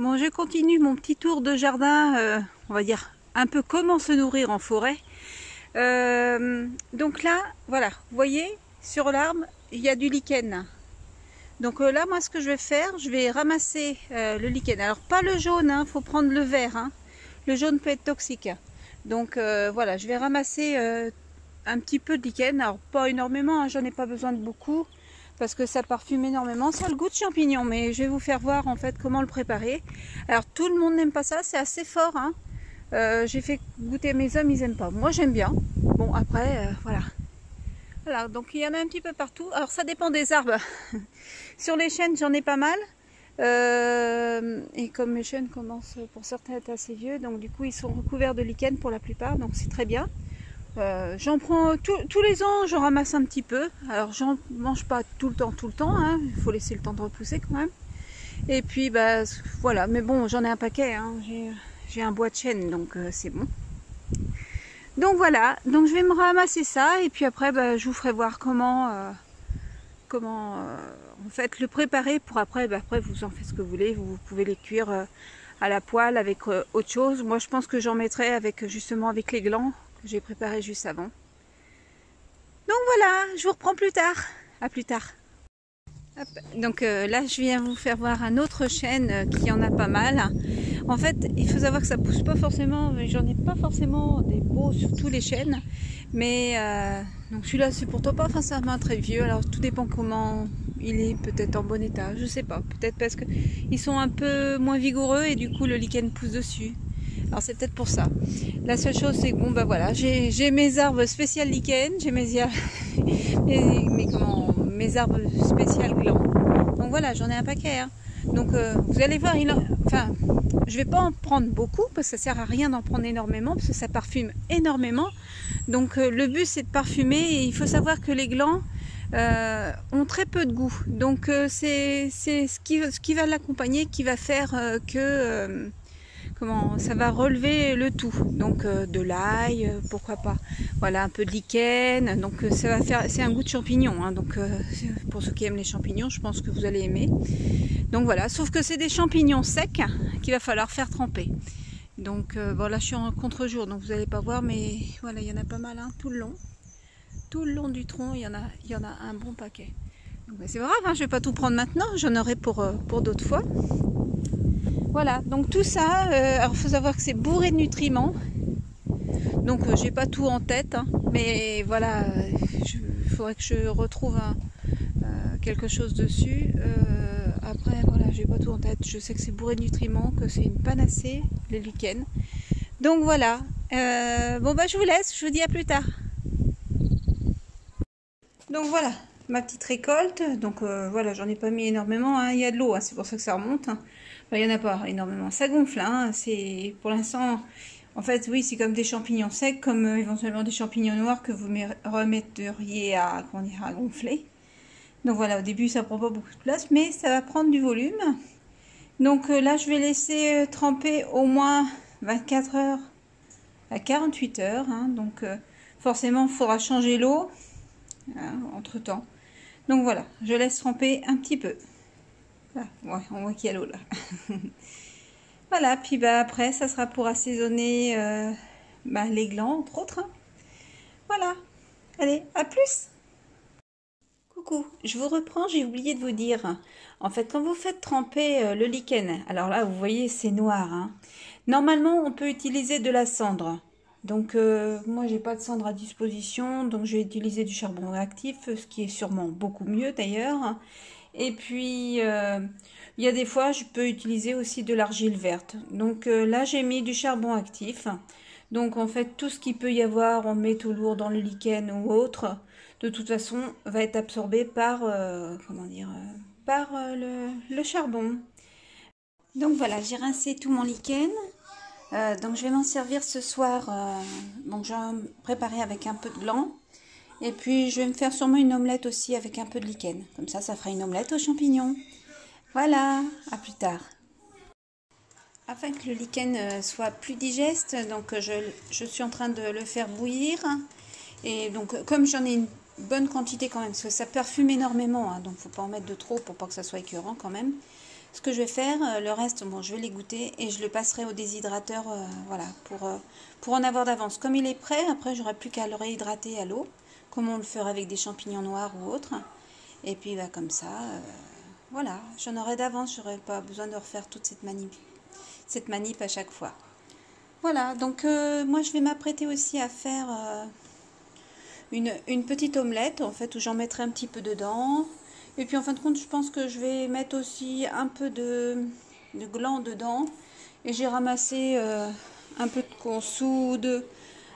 Bon, je continue mon petit tour de jardin, on va dire un peu comment se nourrir en forêt. Donc là, voilà, vous voyez, sur l'arbre, il y a du lichen. Donc là, moi, ce que je vais faire, je vais ramasser le lichen. Alors, pas le jaune, hein, faut prendre le vert. Hein. Le jaune peut être toxique. Donc voilà, je vais ramasser un petit peu de lichen. Alors, pas énormément, hein, j'en ai pas besoin de beaucoup. Parce que ça parfume énormément, ça a le goût de champignon, mais je vais vous faire voir en fait comment le préparer. Alors tout le monde n'aime pas ça, c'est assez fort, hein. J'ai fait goûter mes hommes, ils n'aiment pas. Moi j'aime bien. Bon après, voilà. Voilà, donc il y en a un petit peu partout. Alors ça dépend des arbres. Sur les chênes, j'en ai pas mal. Et comme mes chênes commencent pour certains à être assez vieux, donc du coup ils sont recouverts de lichen pour la plupart, donc c'est très bien. J'en prends tous les ans, j'en ramasse un petit peu. Alors j'en mange pas tout le temps, hein. Il faut laisser le temps de repousser quand même. Et puis bah voilà, mais bon, j'en ai un paquet, hein. J'ai un bois de chêne, donc c'est bon. Donc voilà, donc je vais me ramasser ça et puis après bah, je vous ferai voir comment en fait le préparer pour après. Bah, après vous en faites ce que vous voulez, vous pouvez les cuire à la poêle avec autre chose. Moi je pense que j'en mettrai avec justement avec les glands que j'ai préparé juste avant. Donc voilà, je vous reprends plus tard. À plus tard. Hop. Donc là, je viens vous faire voir un autre chêne qui en a pas mal. En fait, il faut savoir que ça pousse pas forcément, j'en ai pas forcément des beaux sur tous les chênes. Mais donc celui-là, c'est pourtant pas forcément très vieux. Alors tout dépend comment il est, peut-être en bon état, je sais pas. Peut-être parce que ils sont un peu moins vigoureux et du coup le lichen pousse dessus. Alors c'est peut-être pour ça. La seule chose c'est que bon bah voilà, j'ai mes arbres spécial lichen, j'ai mes arbres spécial gland. Donc voilà, j'en ai un paquet. Hein. Donc vous allez voir, enfin je vais pas en prendre beaucoup parce que ça sert à rien d'en prendre énormément parce que ça parfume énormément. Donc le but c'est de parfumer et il faut savoir que les glands ont très peu de goût. Donc c'est ce qui va l'accompagner qui va faire que ça va relever le tout. Donc de l'ail, pourquoi pas. Voilà, un peu de lichen. Donc ça va faire, c'est un goût de champignon. Hein, donc pour ceux qui aiment les champignons, je pense que vous allez aimer. Donc voilà, sauf que c'est des champignons secs qu'il va falloir faire tremper. Donc voilà, je suis en contre-jour, donc vous n'allez pas voir, mais voilà, il y en a pas mal hein, tout le long. Tout le long du tronc, il y en a un bon paquet. C'est grave, hein, je ne vais pas tout prendre maintenant, j'en aurai pour d'autres fois. Voilà, donc tout ça, alors il faut savoir que c'est bourré de nutriments. Donc j'ai pas tout en tête, hein, mais voilà, il faudrait que je retrouve quelque chose dessus. Après, voilà, j'ai pas tout en tête. Je sais que c'est bourré de nutriments, que c'est une panacée, les lichens. Donc voilà. Bon bah je vous laisse, je vous dis à plus tard. Donc voilà, ma petite récolte. Donc voilà, j'en ai pas mis énormément. Hein. Il y a de l'eau, hein, c'est pour ça que ça remonte. Hein. Enfin, il n'y en a pas énormément. Ça gonfle. Hein. C'est pour l'instant. En fait, oui, c'est comme des champignons secs, comme éventuellement des champignons noirs que vous remetteriez à, à gonfler. Donc voilà, au début, ça prend pas beaucoup de place, mais ça va prendre du volume. Donc là, je vais laisser tremper au moins 24 heures à 48 heures. Hein. Donc forcément, il faudra changer l'eau entre-temps. Donc voilà, je laisse tremper un petit peu. Ah, ouais, on voit qu'il y a l'eau là. Voilà, puis bah, après, ça sera pour assaisonner les glands, entre autres. Hein. Voilà, allez, à plus! Coucou, je vous reprends, j'ai oublié de vous dire. En fait, quand vous faites tremper le lichen, alors là, vous voyez, c'est noir. Hein. Normalement, on peut utiliser de la cendre. Donc, moi, j'ai pas de cendre à disposition, donc je vais utiliser du charbon actif, ce qui est sûrement beaucoup mieux d'ailleurs. Et puis, il y a des fois, je peux utiliser aussi de l'argile verte. Donc là, j'ai mis du charbon actif. Donc, en fait, tout ce qu'il peut y avoir, on met tout lourd dans le lichen ou autre, de toute façon, va être absorbé par, le charbon. Donc voilà, j'ai rincé tout mon lichen. Donc je vais m'en servir ce soir. Donc je vais me préparer avec un peu de blanc. Et puis je vais me faire sûrement une omelette aussi avec un peu de lichen. Comme ça fera une omelette aux champignons. Voilà, à plus tard. Afin que le lichen soit plus digeste, donc je suis en train de le faire bouillir. Et donc comme j'en ai une bonne quantité quand même, parce que ça parfume énormément, hein, donc il ne faut pas en mettre de trop pour pas que ça soit écœurant quand même. ce que je vais faire, le reste, bon, je vais l'égoutter et je le passerai au déshydrateur, voilà, pour en avoir d'avance. Comme il est prêt, après, j'aurai plus qu'à le réhydrater à l'eau, comme on le ferait avec des champignons noirs ou autres. Et puis, bah, comme ça, voilà, j'en aurai d'avance, j'aurai pas besoin de refaire toute cette manip à chaque fois. Voilà, donc moi, je vais m'apprêter aussi à faire une petite omelette, en fait, où j'en mettrai un petit peu dedans. Et puis en fin de compte, je pense que je vais mettre aussi un peu de gland dedans. Et j'ai ramassé un peu de consoude,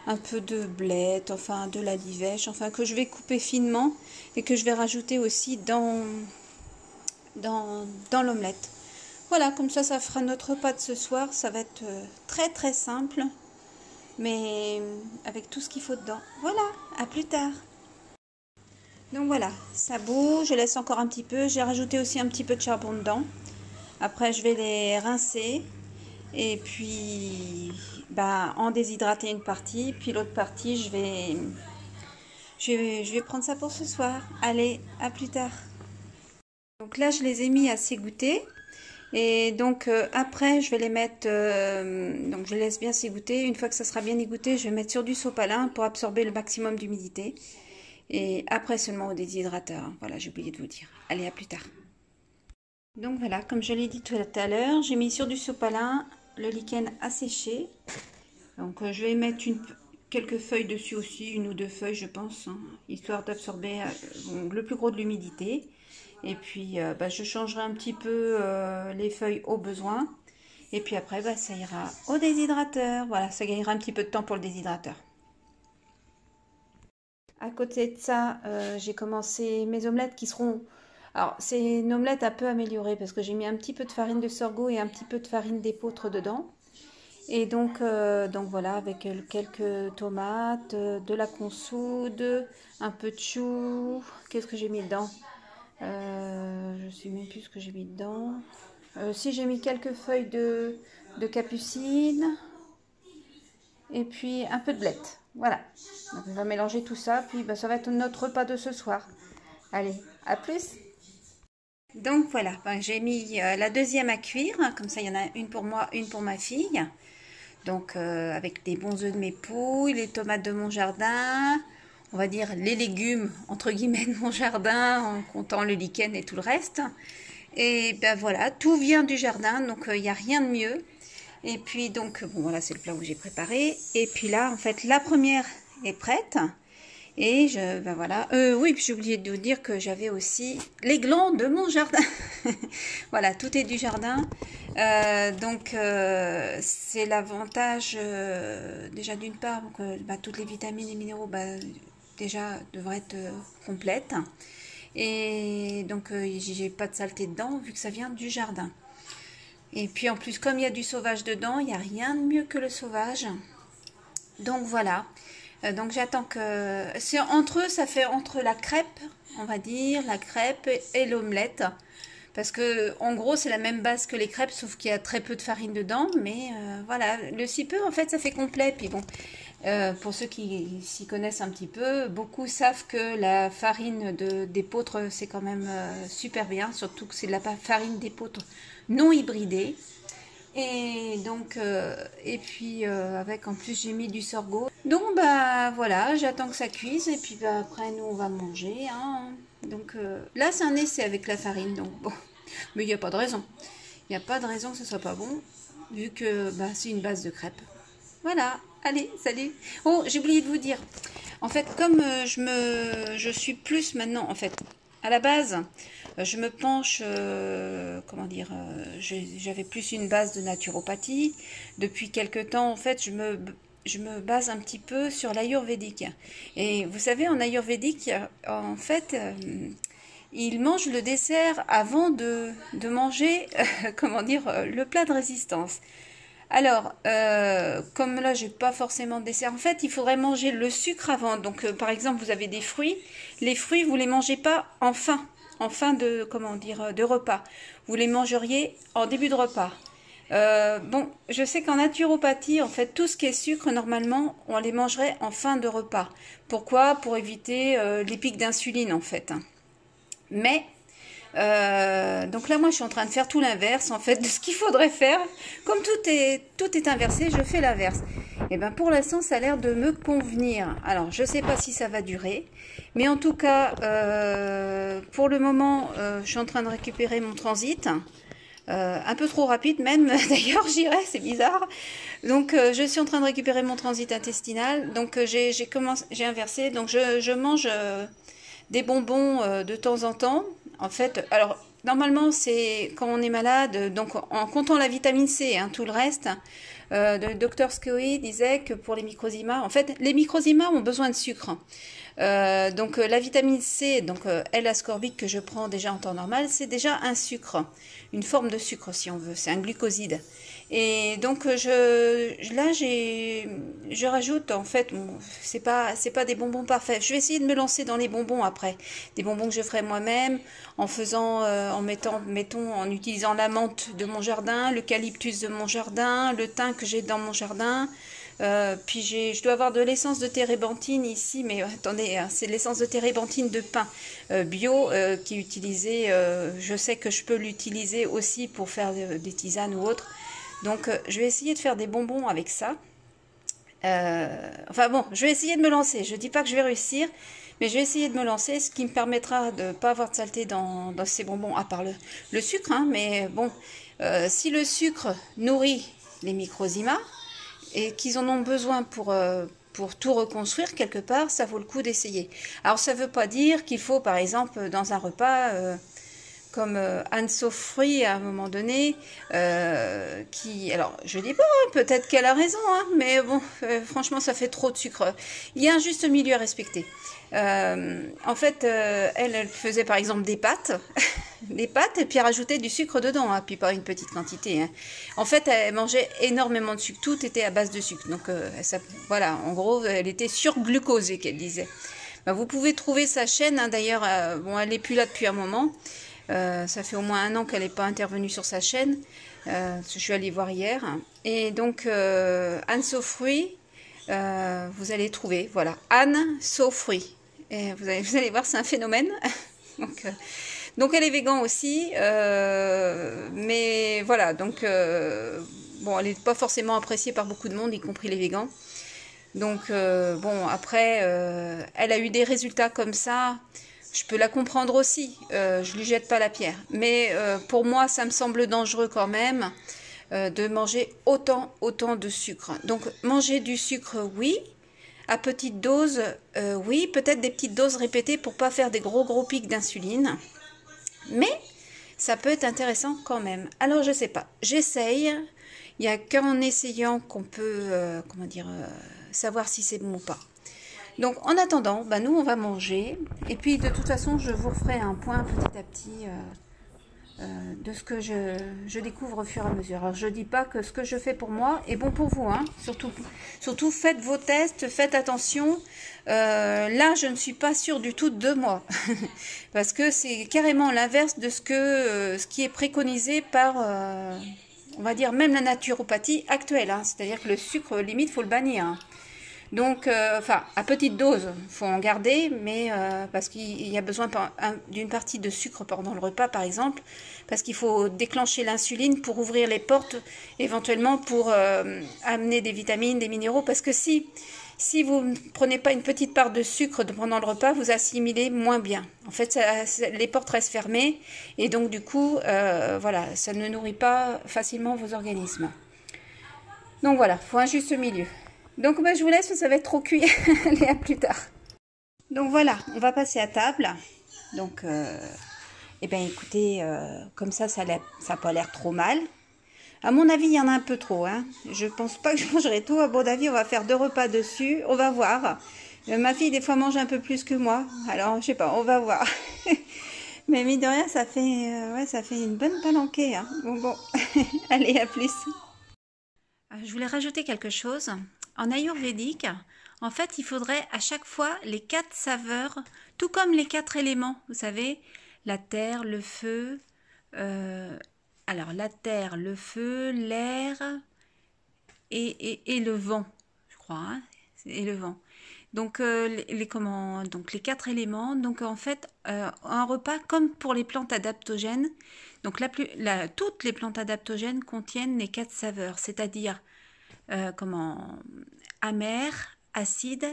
un peu de blette, enfin de la livèche, enfin que je vais couper finement et que je vais rajouter aussi dans l'omelette. Voilà, comme ça fera notre repas de ce soir. Ça va être très très simple, mais avec tout ce qu'il faut dedans. Voilà, à plus tard. Donc voilà, ça bouge, je laisse encore un petit peu. J'ai rajouté aussi un petit peu de charbon dedans. Après, je vais les rincer et puis bah, en déshydrater une partie. Puis l'autre partie, je vais prendre ça pour ce soir. Allez, à plus tard. Donc là, je les ai mis à s'égoutter. Et donc après, je vais les mettre, donc je les laisse bien s'égoutter. Une fois que ça sera bien égoutté, je vais mettre sur du sopalin pour absorber le maximum d'humidité. Et après seulement au déshydrateur. Voilà, j'ai oublié de vous dire. Allez, à plus tard. Donc voilà, comme je l'ai dit tout à l'heure, j'ai mis sur du sopalin le lichen asséché. Donc je vais mettre quelques feuilles dessus aussi, une ou deux feuilles je pense, hein, histoire d'absorber le plus gros de l'humidité. Et puis bah, je changerai un petit peu les feuilles au besoin. Et puis après, bah, ça ira au déshydrateur. Voilà, ça gagnera un petit peu de temps pour le déshydrateur. À côté de ça, j'ai commencé mes omelettes qui seront... Alors, c'est une omelette un peu améliorée parce que j'ai mis un petit peu de farine de sorgho et un petit peu de farine d'épeautre dedans. Et donc voilà, avec quelques tomates, de la consoude, un peu de chou. Qu'est-ce que j'ai mis dedans? Je ne sais même plus ce que j'ai mis dedans. Si j'ai mis quelques feuilles de capucine et puis un peu de blette. Voilà, donc on va mélanger tout ça, puis bah, ça va être notre repas de ce soir. Allez, à plus. Donc voilà, ben, j'ai mis la deuxième à cuire, comme ça il y en a une pour moi, une pour ma fille. Donc avec des bons œufs de mes poules, les tomates de mon jardin, on va dire les légumes entre guillemets de mon jardin, en comptant le lichen et tout le reste. Et ben voilà, tout vient du jardin, donc il n'y a rien de mieux. Et puis donc, bon voilà, c'est le plat que j'ai préparé. Et puis là, en fait, la première est prête. Et ben voilà. Oui, puis j'ai oublié de vous dire que j'avais aussi les glands de mon jardin. Voilà, tout est du jardin. Donc, c'est l'avantage, déjà d'une part, que bah, toutes les vitamines et minéraux, bah, déjà, devraient être complètes. Et donc, j'ai pas de saleté dedans, vu que ça vient du jardin. Et puis en plus, comme il y a du sauvage dedans, il n'y a rien de mieux que le sauvage. Donc voilà. Donc j'attends que... C'est entre eux, ça fait entre la crêpe, on va dire, la crêpe et l'omelette. Parce que en gros, c'est la même base que les crêpes, sauf qu'il y a très peu de farine dedans. Mais voilà, le si peu, en fait, ça fait complet. Puis bon, pour ceux qui s'y connaissent un petit peu, beaucoup savent que la farine d'épeautre, c'est quand même super bien. Surtout que c'est de la farine d'épeautre non hybridée. Et donc, et puis avec en plus j'ai mis du sorgho. Donc bah voilà, j'attends que ça cuise et puis bah, après nous on va manger. Hein. Donc là c'est un essai avec la farine, donc bon, mais il n'y a pas de raison. Il n'y a pas de raison que ce soit pas bon, vu que bah, c'est une base de crêpes. Voilà, allez, salut. Oh, j'ai oublié de vous dire. En fait, comme je suis plus maintenant, en fait, à la base, je me penche, comment dire, j'avais plus une base de naturopathie. Depuis quelque temps, en fait, je me base un petit peu sur l'ayurvédique. Et vous savez, en ayurvédique, en fait, ils mangent le dessert avant de manger, comment dire, le plat de résistance. Alors, comme là, j'ai pas forcément de dessert. En fait, il faudrait manger le sucre avant. Donc, par exemple, vous avez des fruits. Les fruits, vous les mangez pas en fin de, comment dire, de repas. Vous les mangeriez en début de repas. Bon, je sais qu'en naturopathie, en fait, tout ce qui est sucre, normalement, on les mangerait en fin de repas. Pourquoi? Pour éviter les pics d'insuline, en fait. Mais Donc là, moi, je suis en train de faire tout l'inverse, en fait, de ce qu'il faudrait faire. Comme tout est inversé, je fais l'inverse. Et ben pour l'instant, ça a l'air de me convenir. Alors, je sais pas si ça va durer, mais en tout cas, pour le moment, je suis en train de récupérer mon transit. Un peu trop rapide même, d'ailleurs, j'irais, c'est bizarre. Donc, je suis en train de récupérer mon transit intestinal. Donc, j'ai inversé. Donc, je mange des bonbons de temps en temps. En fait, alors, normalement, c'est quand on est malade, donc en comptant la vitamine C, hein, tout le reste. Le docteur Scoey disait que pour les microzymas, en fait, les microzymas ont besoin de sucre. Donc la vitamine C, donc L-ascorbique que je prends déjà en temps normal, c'est déjà un sucre, une forme de sucre si on veut, c'est un glucoside. Et donc je rajoute en fait, bon, c'est pas des bonbons parfaits. Je vais essayer de me lancer dans les bonbons après, des bonbons que je ferai moi-même en faisant, mettons, en utilisant la menthe de mon jardin, l'eucalyptus de mon jardin, le thym que j'ai dans mon jardin. Puis je dois avoir de l'essence de térébenthine ici, mais attendez, hein, c'est l'essence de térébenthine de pin bio qui est utilisée. Je sais que je peux l'utiliser aussi pour faire des tisanes ou autres. Donc je vais essayer de faire des bonbons avec ça. Enfin bon, je vais essayer de me lancer. Je dis pas que je vais réussir, mais je vais essayer de me lancer, ce qui me permettra de ne pas avoir de saleté dans ces bonbons, à part le sucre. Hein, mais bon, si le sucre nourrit les microzymas, et qu'ils en ont besoin pour tout reconstruire quelque part, ça vaut le coup d'essayer. Alors ça ne veut pas dire qu'il faut, par exemple, dans un repas, comme Anne Sofry à un moment donné, alors je dis pas, peut-être qu'elle a raison, hein, mais bon, franchement ça fait trop de sucre. Il y a un juste milieu à respecter. En fait, elle faisait par exemple des pâtes, des pâtes et puis elle rajoutait du sucre dedans, hein, puis pas une petite quantité. Hein. En fait, elle mangeait énormément de sucre, tout était à base de sucre. Donc voilà, en gros, elle était surglucosée, qu'elle disait. Ben, vous pouvez trouver sa chaîne, hein, d'ailleurs, bon, elle n'est plus là depuis un moment. Ça fait au moins 1 an qu'elle n'est pas intervenue sur sa chaîne. Je suis allée voir hier. Et donc, Anne Sofruy, vous allez trouver, voilà, Anne Sofruy. Et vous allez voir, c'est un phénomène. Donc elle est végan aussi, mais voilà, donc bon, elle n'est pas forcément appréciée par beaucoup de monde, y compris les végans. Donc bon, après, elle a eu des résultats comme ça. Je peux la comprendre aussi, je lui jette pas la pierre. Mais pour moi, ça me semble dangereux quand même de manger autant de sucre. Donc manger du sucre, oui. À petite dose, oui. Peut-être des petites doses répétées pour pas faire des gros pics d'insuline. Mais ça peut être intéressant quand même. Alors je sais pas, j'essaye. Il n'y a qu'en essayant qu'on peut, comment dire, savoir si c'est bon ou pas. Donc en attendant, bah, nous on va manger et puis de toute façon je vous referai un point petit à petit de ce que je découvre au fur et à mesure. Alors je dis pas que ce que je fais pour moi est bon pour vous, hein. Surtout faites vos tests, faites attention. Là je ne suis pas sûre du tout de moi parce que c'est carrément l'inverse de ce qui est préconisé par on va dire même la naturopathie actuelle, hein. C'est-à-dire que le sucre limite faut le bannir, hein. Donc, enfin, à petite dose, il faut en garder, mais parce qu'il y a besoin d'une partie de sucre pendant le repas, par exemple, parce qu'il faut déclencher l'insuline pour ouvrir les portes, éventuellement pour amener des vitamines, des minéraux, parce que si vous ne prenez pas une petite part de sucre pendant le repas, vous assimilez moins bien. En fait, les portes restent fermées, et donc du coup, voilà, ça ne nourrit pas facilement vos organismes. Donc voilà, il faut un juste milieu. Donc bah, je vous laisse, ça va être trop cuit. Allez, à plus tard. Donc voilà, on va passer à table. Donc, eh bien écoutez, comme ça n'a pas l'air trop mal. À mon avis, il y en a un peu trop. Hein. Je pense pas que je mangerai tout. À mon avis, on va faire 2 repas dessus. On va voir. Ma fille, des fois, mange un peu plus que moi. Alors, je sais pas, on va voir. Mais mine de rien, ça fait une bonne palanquée. Hein. Bon. Allez, à plus. Je voulais rajouter quelque chose. En ayurvédique, en fait, il faudrait à chaque fois les 4 saveurs, tout comme les 4 éléments, vous savez, la terre, le feu, alors la terre, le feu, l'air et le vent, je crois, hein, et le vent. Donc, donc les 4 éléments. Donc, en fait, un repas comme pour les plantes adaptogènes. Donc, toutes les plantes adaptogènes contiennent les 4 saveurs, c'est-à-dire amer, acide,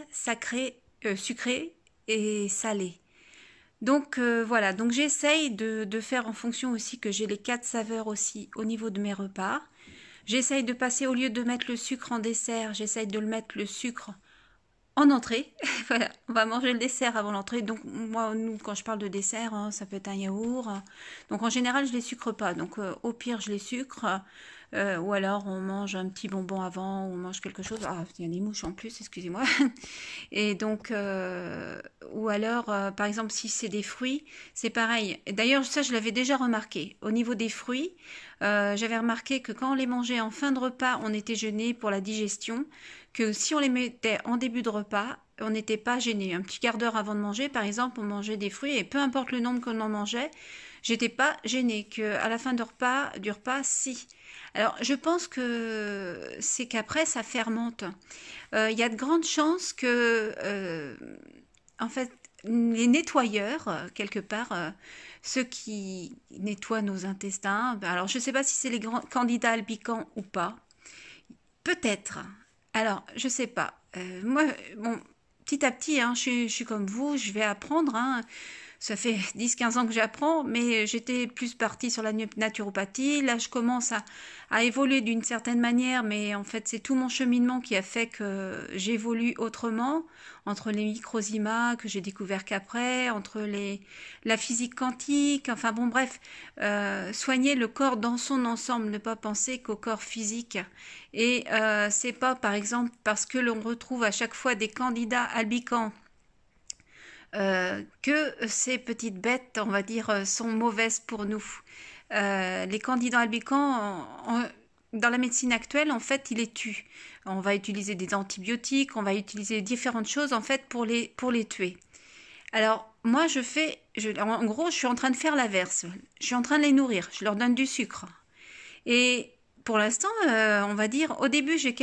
sucré et salé. Donc voilà, donc j'essaye de faire en fonction aussi que j'ai les 4 saveurs aussi au niveau de mes repas. J'essaye de passer, au lieu de mettre le sucre en dessert, j'essaye de le mettre le sucre en entrée. Voilà, on va manger le dessert avant l'entrée. Donc moi, quand je parle de dessert, hein, ça peut être un yaourt. Donc en général, je les sucre pas. Donc au pire, je les sucre. Ou alors on mange un petit bonbon avant, ou on mange quelque chose. Ah, il y a des mouches en plus, excusez-moi. Et donc, ou alors, par exemple, si c'est des fruits, c'est pareil. D'ailleurs, ça, je l'avais déjà remarqué. Au niveau des fruits, j'avais remarqué que quand on les mangeait en fin de repas, on était gêné pour la digestion, que si on les mettait en début de repas, on n'était pas gêné. Un petit quart d'heure avant de manger, par exemple, on mangeait des fruits, et peu importe le nombre qu'on en mangeait, j'étais pas gênée. Que à la fin du repas, si. Alors, je pense que c'est qu'après, ça fermente. Il y a de grandes chances que, en fait, les nettoyeurs, quelque part, ceux qui nettoient nos intestins, alors je ne sais pas si c'est les candidats albicans ou pas, peut-être. Alors, je ne sais pas. Moi, bon, petit à petit, hein, je suis comme vous, je vais apprendre, hein. Ça fait 10-15 ans que j'apprends, mais j'étais plus partie sur la naturopathie. Là, je commence à évoluer d'une certaine manière, mais en fait, c'est tout mon cheminement qui a fait que j'évolue autrement, entre les microzymas que j'ai découvert qu'après, entre la physique quantique, enfin bon, bref, soigner le corps dans son ensemble, ne pas penser qu'au corps physique. Et c'est pas, par exemple, parce que l'on retrouve à chaque fois des candidats albicans que ces petites bêtes, on va dire, sont mauvaises pour nous. Les candidats albicans, dans la médecine actuelle, en fait, ils les tuent. On va utiliser des antibiotiques, on va utiliser différentes choses, en fait, pour les tuer. Alors, moi, en gros, je suis en train de faire l'inverse. Je suis en train de les nourrir. Je leur donne du sucre. Et pour l'instant, on va dire, au début, j'ai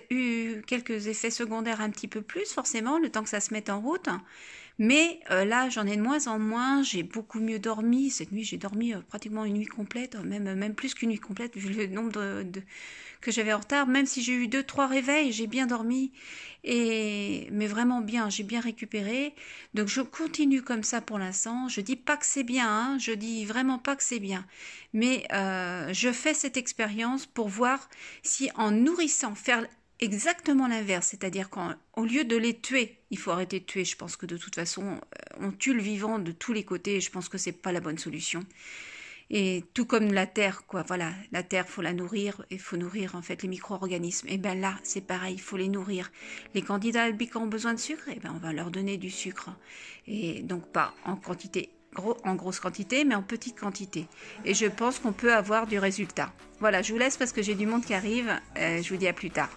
eu quelques effets secondaires un petit peu plus, forcément, le temps que ça se mette en route. Mais là, j'en ai de moins en moins, j'ai beaucoup mieux dormi. Cette nuit, j'ai dormi pratiquement une nuit complète, même plus qu'une nuit complète, vu le nombre que j'avais en retard. Même si j'ai eu 2-3 réveils, j'ai bien dormi. Mais vraiment bien, j'ai bien récupéré. Donc je continue comme ça pour l'instant. Je dis pas que c'est bien, hein, je dis vraiment pas que c'est bien. Mais je fais cette expérience pour voir si en nourrissant, faire exactement l'inverse, c'est-à-dire qu'au lieu de les tuer, il faut arrêter de tuer. Je pense que de toute façon, on tue le vivant de tous les côtés et je pense que c'est pas la bonne solution. Et tout comme la terre, quoi, voilà, la terre, faut la nourrir, il faut nourrir en fait les micro-organismes. Et ben là, c'est pareil, il faut les nourrir. Les candidats albicans ont besoin de sucre, et ben on va leur donner du sucre. Et donc pas en quantité, en grosse quantité, mais en petite quantité. Et je pense qu'on peut avoir du résultat. Voilà, je vous laisse parce que j'ai du monde qui arrive. Je vous dis à plus tard.